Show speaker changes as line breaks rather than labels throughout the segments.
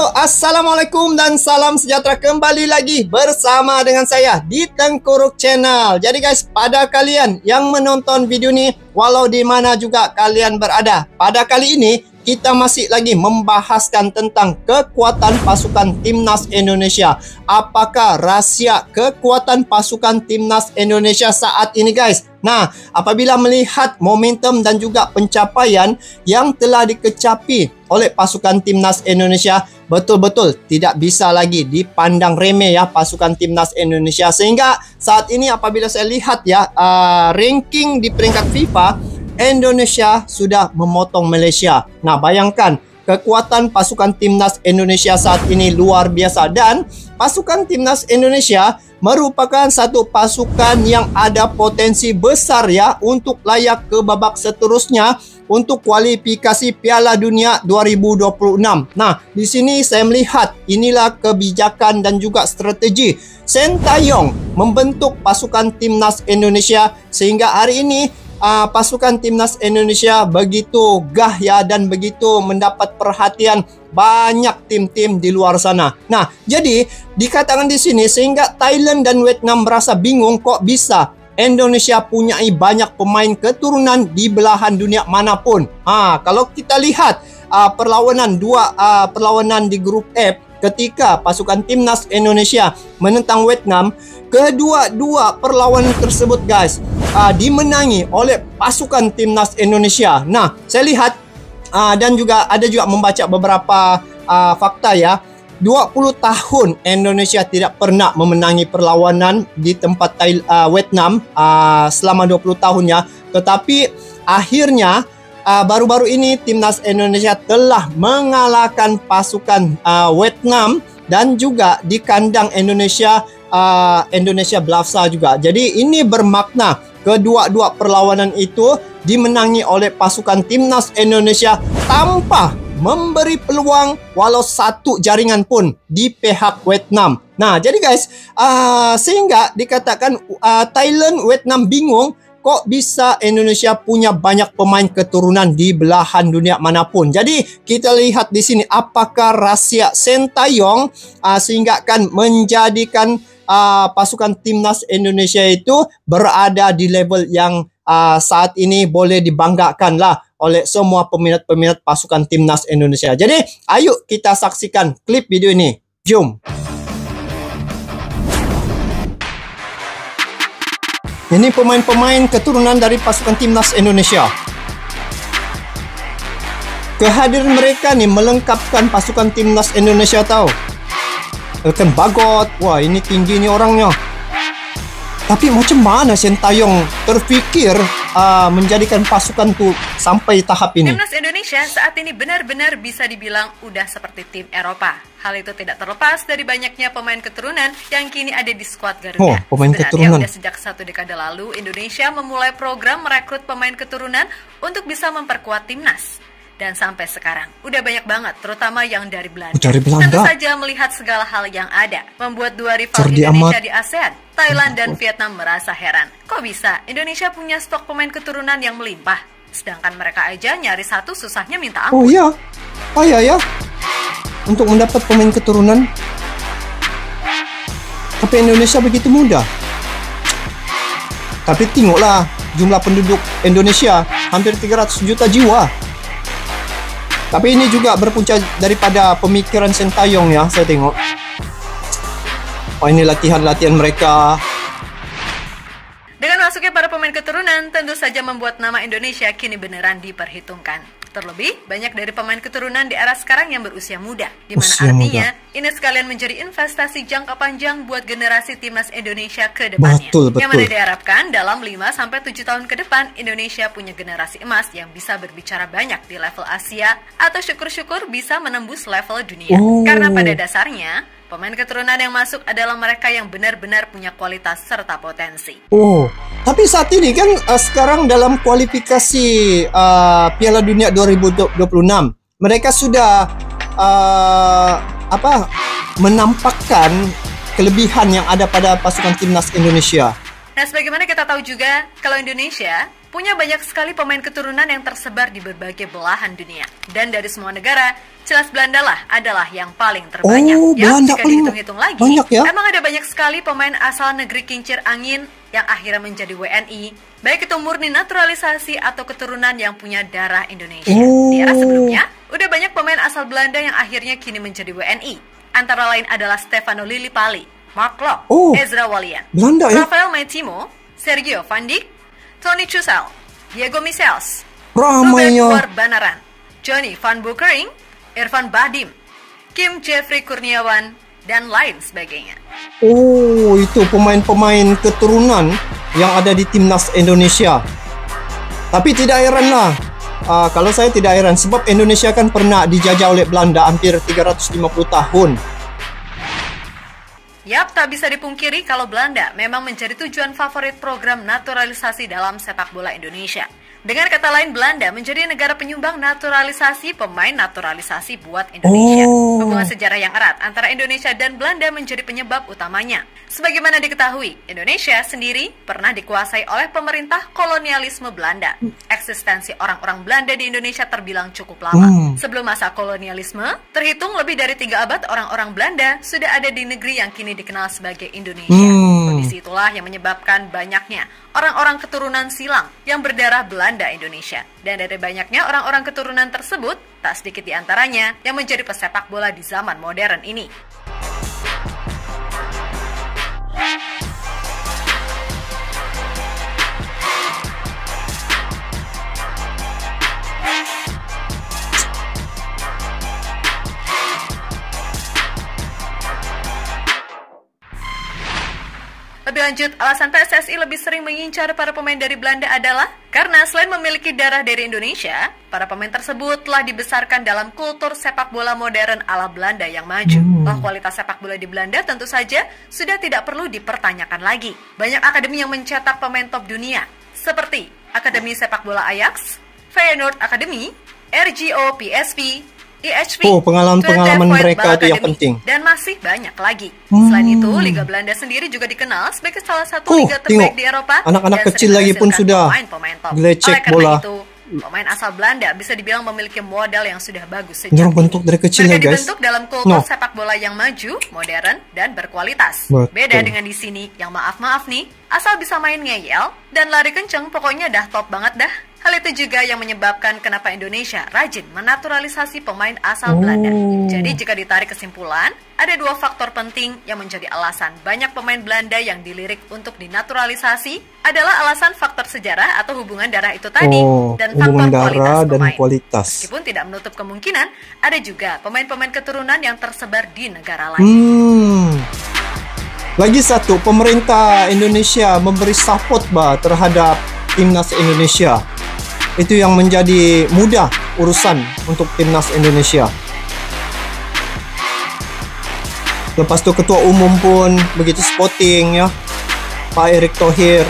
Assalamualaikum dan salam sejahtera, kembali lagi bersama dengan saya di Tengkuruk Channel. Jadi guys, pada kalian yang menonton video ini, walau di mana juga kalian berada, pada kali ini kita masih lagi membahaskan tentang kekuatan pasukan Timnas Indonesia. Apakah rahsia kekuatan pasukan Timnas Indonesia saat ini guys? Nah, apabila melihat momentum dan juga pencapaian yang telah dikecapi oleh pasukan Timnas Indonesia, betul-betul tidak bisa lagi dipandang remeh ya pasukan Timnas Indonesia. Sehingga saat ini apabila saya lihat ya ranking di peringkat FIFA, Indonesia sudah memotong Malaysia. Nah, bayangkan kekuatan pasukan Timnas Indonesia saat ini luar biasa. Dan pasukan Timnas Indonesia merupakan satu pasukan yang ada potensi besar ya untuk layak ke babak seterusnya untuk kualifikasi Piala Dunia 2026. Nah, di sini saya melihat inilah kebijakan dan juga strategi Sintayong membentuk pasukan Timnas Indonesia sehingga hari ini pasukan Timnas Indonesia begitu gah ya dan begitu mendapat perhatian banyak tim-tim di luar sana. Nah, jadi dikatakan di sini sehingga Thailand dan Vietnam merasa bingung kok bisa Indonesia punya banyak pemain keturunan di belahan dunia manapun. Kalau kita lihat perlawanan di grup F ketika pasukan Timnas Indonesia menentang Vietnam, kedua-dua perlawanan tersebut guys dimenangi oleh pasukan Timnas Indonesia. Nah, saya lihat dan juga ada juga membaca beberapa fakta ya. 20 tahun Indonesia tidak pernah memenangi perlawanan di tempat Vietnam selama 20 tahun ya. Tetapi akhirnya baru-baru ini Timnas Indonesia telah mengalahkan pasukan Vietnam dan juga di kandang Indonesia Blavsa juga. Jadi ini bermakna kedua-dua perlawanan itu dimenangi oleh pasukan Timnas Indonesia tanpa memberi peluang walau satu jaringan pun di pihak Vietnam. Nah, jadi guys, sehingga dikatakan Thailand, Vietnam bingung kok bisa Indonesia punya banyak pemain keturunan di belahan dunia manapun. Jadi kita lihat di sini apakah rahsia Sintayong sehingga akan menjadikan pasukan Timnas Indonesia itu berada di level yang saat ini boleh dibanggakan lah oleh semua peminat-peminat pasukan Timnas Indonesia. Jadi ayo kita saksikan klip video ini. Jom. Ini pemain-pemain keturunan dari pasukan Timnas Indonesia. Kehadiran mereka nih melengkapkan pasukan Timnas Indonesia tahu. Elkan Bagot, wah ini tinggi nih orangnya. Tapi macam mana Sintayong terfikir menjadikan pasukan tuh sampai tahap ini?
Timnas Indonesia saat ini benar-benar bisa dibilang udah seperti tim Eropa. Hal itu tidak terlepas dari banyaknya pemain keturunan yang kini ada di skuad Garuda.
Pemain keturunan.
Udah sejak 1 dekade lalu, Indonesia memulai program merekrut pemain keturunan untuk bisa memperkuat timnas. Dan sampai sekarang, udah banyak banget, terutama yang dari Belanda. Tentu saja melihat segala hal yang ada, membuat dua rival Indonesia di ASEAN, Thailand dan Vietnam merasa heran. Kok bisa Indonesia punya stok pemain keturunan yang melimpah? Sedangkan mereka aja nyari satu susahnya minta ampun.
Oh iya, payah ya untuk mendapat pemain keturunan. Tapi Indonesia begitu mudah. Tapi tengoklah jumlah penduduk Indonesia, hampir 300 juta jiwa. Tapi ini juga berpunca daripada pemikiran Sintayong ya, saya tengok. Oh, ini latihan-latihan mereka.
Dengan masuknya para pemain keturunan, tentu saja membuat nama Indonesia kini beneran diperhitungkan. Terlebih, banyak dari pemain keturunan di era sekarang yang berusia muda. Di mana artinya, ini sekalian menjadi investasi jangka panjang buat generasi timnas Indonesia ke depannya.
Betul.
Yang mana diharapkan dalam 5-7 tahun ke depan, Indonesia punya generasi emas yang bisa berbicara banyak di level Asia, atau syukur-syukur bisa menembus level dunia. Karena pada dasarnya, pemain keturunan yang masuk adalah mereka yang benar-benar punya kualitas serta potensi.
Tapi saat ini kan sekarang dalam kualifikasi Piala Dunia 2026, mereka sudah menampakkan kelebihan yang ada pada pasukan Timnas Indonesia.
Nah, sebagaimana kita tahu juga, kalau Indonesia punya banyak sekali pemain keturunan yang tersebar di berbagai belahan dunia. Dan dari semua negara, jelas Belanda lah adalah yang paling terbanyak.
Belanda
jika dihitung-hitung lagi,
ya?
Emang ada banyak sekali pemain asal negeri kincir angin yang akhirnya menjadi WNI, baik itu murni naturalisasi atau keturunan yang punya darah Indonesia. Di era sebelumnya, udah banyak pemain asal Belanda yang akhirnya kini menjadi WNI. Antara lain adalah Stefano Lillipali, Mark Klok, Ezra Walian,
Belanda,
Rafael Maitimo, Sergio Van Dijk, Tony Chusel, Diego Michels,
Robert
Banaran, Johnny Van Boekering, Irfan Bahdim, Kim Jeffrey Kurniawan, dan lain sebagainya.
Itu pemain-pemain keturunan yang ada di timnas Indonesia. Tapi tidak heran lah. Kalau saya tidak heran, sebab Indonesia kan pernah dijajah oleh Belanda hampir 350 tahun.
Yap, tak bisa dipungkiri kalau Belanda memang menjadi tujuan favorit program naturalisasi dalam sepak bola Indonesia. Dengan kata lain, Belanda menjadi negara penyumbang naturalisasi pemain naturalisasi buat Indonesia. Hubungan sejarah yang erat antara Indonesia dan Belanda menjadi penyebab utamanya. Sebagaimana diketahui, Indonesia sendiri pernah dikuasai oleh pemerintah kolonialisme Belanda. Eksistensi orang-orang Belanda di Indonesia terbilang cukup lama. Sebelum masa kolonialisme, terhitung lebih dari 3 abad orang-orang Belanda sudah ada di negeri yang kini dikenal sebagai Indonesia. Kondisi itulah yang menyebabkan banyaknya orang-orang keturunan silang yang berdarah Belanda Indonesia. Dan dari banyaknya orang-orang keturunan tersebut, tak sedikit di antaranya yang menjadi pesepak bola di zaman modern ini. Lebih lanjut, alasan PSSI lebih sering mengincar para pemain dari Belanda adalah karena selain memiliki darah dari Indonesia, para pemain tersebut telah dibesarkan dalam kultur sepak bola modern ala Belanda yang maju. Kualitas sepak bola di Belanda tentu saja sudah tidak perlu dipertanyakan lagi. Banyak akademi yang mencetak pemain top dunia, seperti Akademi Sepak Bola Ajax, Feyenoord Academy, RGO PSV, IHP,
pengalaman mereka itu yang penting.
Dan masih banyak lagi. Selain itu, Liga Belanda sendiri juga dikenal sebagai salah satu liga terbaik di Eropa.
Anak-anak kecil lagi pun sudah gelecek bola.
Itu, pemain asal Belanda bisa dibilang memiliki modal yang sudah bagus sejak
bentuk dari kecil ya, guys.
Dibentuk dalam kultur sepak bola yang maju, modern, dan berkualitas. Beda dengan di sini yang maaf-maaf nih, asal bisa main ngeyel dan lari kenceng, pokoknya dah top banget dah. Hal itu juga yang menyebabkan kenapa Indonesia rajin menaturalisasi pemain asal Belanda. Jadi jika ditarik kesimpulan, ada 2 faktor penting yang menjadi alasan banyak pemain Belanda yang dilirik untuk dinaturalisasi adalah alasan faktor sejarah atau hubungan darah itu tadi dan faktor kualitas pemain. Meskipun tidak menutup kemungkinan, ada juga pemain-pemain keturunan yang tersebar di negara lain.
Lagi satu, pemerintah Indonesia memberi support terhadap timnas Indonesia. Itu yang menjadi mudah urusan untuk timnas Indonesia. Lepas itu ketua umum pun begitu sporting ya, Pak Erick Thohir.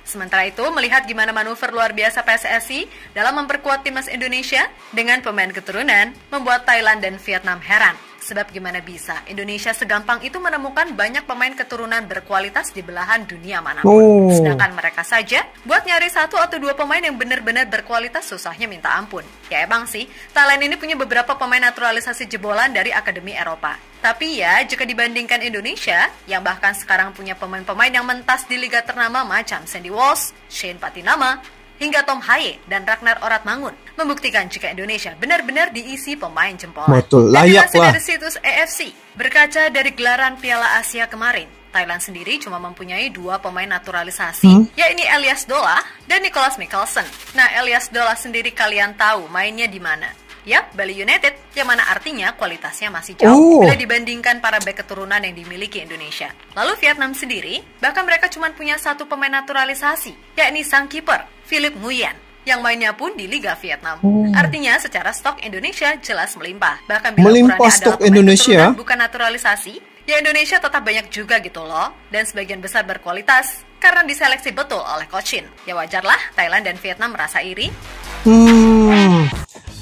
Sementara itu, melihat gimana manuver luar biasa PSSI dalam memperkuat timnas Indonesia dengan pemain keturunan, membuat Thailand dan Vietnam heran. Sebab gimana bisa Indonesia segampang itu menemukan banyak pemain keturunan berkualitas di belahan dunia manapun. Sedangkan mereka saja buat nyari 1 atau 2 pemain yang benar-benar berkualitas susahnya minta ampun. Ya emang sih, Thailand ini punya beberapa pemain naturalisasi jebolan dari Akademi Eropa. Tapi ya, jika dibandingkan Indonesia, yang bahkan sekarang punya pemain-pemain yang mentas di liga ternama macam Sandy Walsh, Shane Patinama, hingga Tom Haye dan Ragnar Oratmangun, membuktikan jika Indonesia benar-benar diisi pemain jempolan.
Betul, layak lah.
Dari situs AFC, berkaca dari gelaran Piala Asia kemarin, Thailand sendiri cuma mempunyai 2 pemain naturalisasi, yaitu Elias Dola dan Nicholas Mikkelsen. Nah, Elias Dola sendiri kalian tahu mainnya di mana? Yap, Bali United, yang mana artinya kualitasnya masih jauh bila dibandingkan para bek keturunan yang dimiliki Indonesia. Lalu Vietnam sendiri, bahkan mereka cuma punya 1 pemain naturalisasi, yakni sang kiper, Philip Nguyen, yang mainnya pun di Liga Vietnam. Artinya secara stok Indonesia jelas melimpah. Bahkan bila ukurannya adalah pemain keturunan bukan naturalisasi, ya Indonesia tetap banyak juga gitu loh. Dan sebagian besar berkualitas karena diseleksi betul oleh Coach Shin. Ya wajarlah Thailand dan Vietnam merasa iri.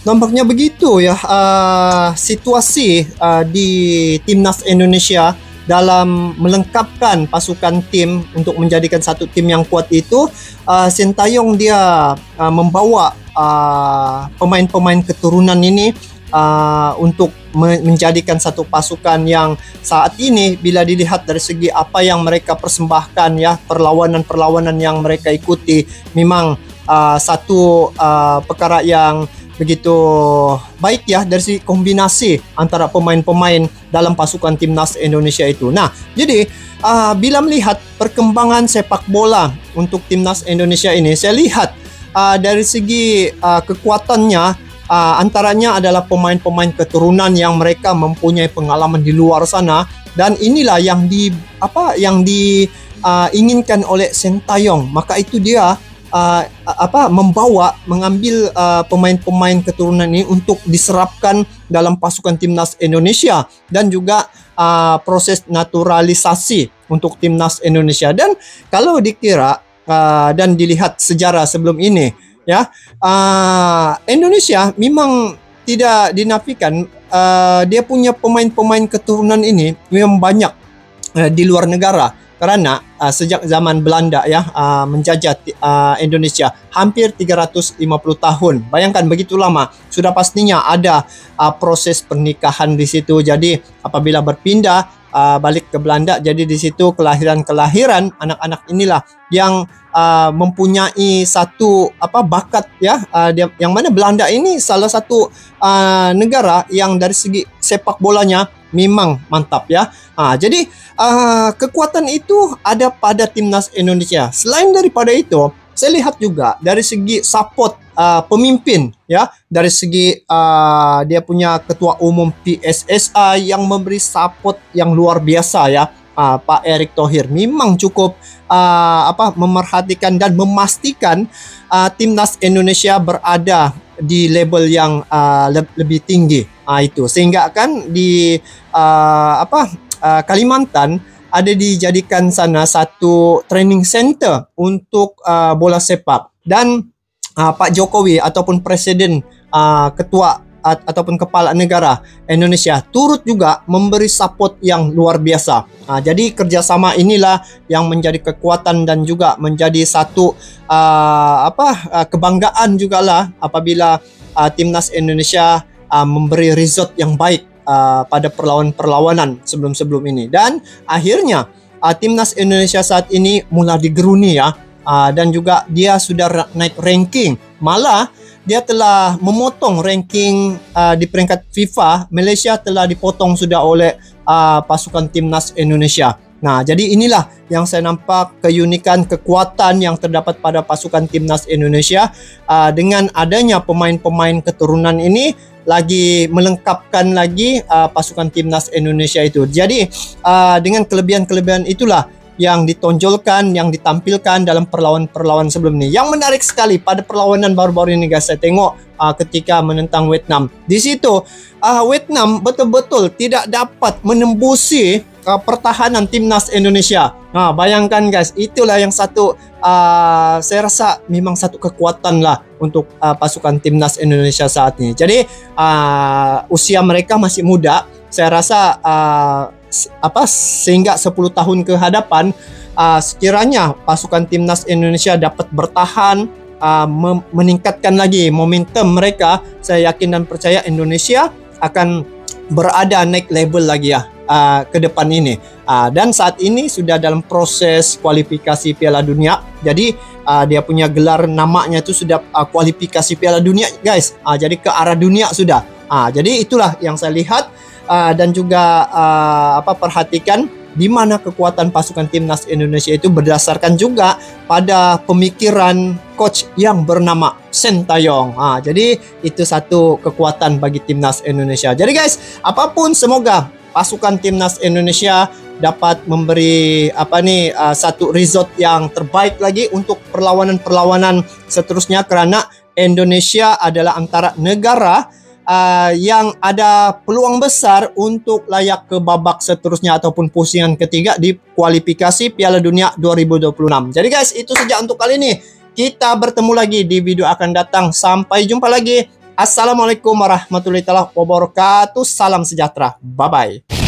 Nampaknya begitu ya situasi di timnas Indonesia dalam melengkapkan pasukan tim untuk menjadikan satu tim yang kuat itu, Sintayong dia membawa pemain-pemain keturunan ini untuk menjadikan satu pasukan yang saat ini bila dilihat dari segi apa yang mereka persembahkan ya, perlawanan-perlawanan yang mereka ikuti, memang satu perkara yang begitu baik ya dari segi kombinasi antara pemain-pemain dalam pasukan timnas Indonesia itu. Nah, jadi bila melihat perkembangan sepak bola untuk timnas Indonesia ini, saya lihat dari segi kekuatannya, antaranya adalah pemain-pemain keturunan yang mereka mempunyai pengalaman di luar sana, dan inilah yang diinginkan oleh Sintayong. Maka itu dia mengambil pemain-pemain keturunan ini untuk diserapkan dalam pasukan timnas Indonesia, dan juga proses naturalisasi untuk timnas Indonesia. Dan kalau dikira dan dilihat sejarah sebelum ini ya, Indonesia memang tidak dinafikan dia punya pemain-pemain keturunan ini memang banyak di luar negara. Karena sejak zaman Belanda ya menjajah Indonesia hampir 350 tahun. Bayangkan begitu lama, sudah pastinya ada proses pernikahan di situ. Jadi apabila berpindah balik ke Belanda, jadi di situ kelahiran anak-anak inilah yang mempunyai satu bakat ya, yang mana Belanda ini salah satu negara yang dari segi sepak bolanya memang mantap ya. Jadi kekuatan itu ada pada timnas Indonesia. Selain daripada itu, saya lihat juga dari segi support pemimpin ya, dari segi dia punya ketua umum PSSI yang memberi support yang luar biasa ya. Pak Erick Thohir memang cukup memerhatikan dan memastikan timnas Indonesia berada di level yang lebih tinggi. Itu sehingga kan di Kalimantan ada dijadikan sana satu training center untuk bola sepak, dan Pak Jokowi ataupun presiden ketua ataupun kepala negara Indonesia turut juga memberi support yang luar biasa. Jadi kerjasama inilah yang menjadi kekuatan dan juga menjadi satu kebanggaan jugalah apabila timnas Indonesia memberi result yang baik pada perlawanan sebelum ini. Dan akhirnya timnas Indonesia saat ini mulai digeruni ya, dan juga dia sudah naik ranking. Malah dia telah memotong ranking di peringkat FIFA. Malaysia telah dipotong sudah oleh pasukan timnas Indonesia. Nah, jadi inilah yang saya nampak keunikan, kekuatan yang terdapat pada pasukan timnas Indonesia. Dengan adanya pemain-pemain keturunan ini, lagi melengkapkan lagi pasukan timnas Indonesia itu. Jadi dengan kelebihan-kelebihan itulah yang ditonjolkan, yang ditampilkan dalam perlawanan sebelum ini. Yang menarik sekali pada perlawanan baru-baru ini guys, saya tengok ketika menentang Vietnam. Di situ Vietnam betul-betul tidak dapat menembusi pertahanan timnas Indonesia. Bayangkan guys, itulah yang satu saya rasa memang satu kekuatan lah untuk pasukan timnas Indonesia saat ini. Jadi usia mereka masih muda. Saya rasa sehingga 10 tahun ke hadapan sekiranya pasukan timnas Indonesia dapat bertahan, meningkatkan lagi momentum mereka, saya yakin dan percaya Indonesia akan berada naik level lagi ya ke depan ini. Dan saat ini sudah dalam proses kualifikasi Piala Dunia. Jadi dia punya gelar namanya itu sudah kualifikasi Piala Dunia guys. Jadi ke arah dunia sudah. Jadi itulah yang saya lihat dan juga perhatikan di mana kekuatan pasukan timnas Indonesia itu berdasarkan juga pada pemikiran coach yang bernama Sintayong. Jadi itu satu kekuatan bagi timnas Indonesia. Jadi guys, apapun semoga pasukan timnas Indonesia dapat memberi satu result yang terbaik lagi untuk perlawanan-perlawanan seterusnya, karena Indonesia adalah antara negara yang ada peluang besar untuk layak ke babak seterusnya ataupun pusingan ketiga di kualifikasi Piala Dunia 2026. Jadi guys, itu saja untuk kali ini. Kita bertemu lagi di video akan datang. Sampai jumpa lagi. Assalamualaikum warahmatullahi wabarakatuh. Salam sejahtera. Bye-bye.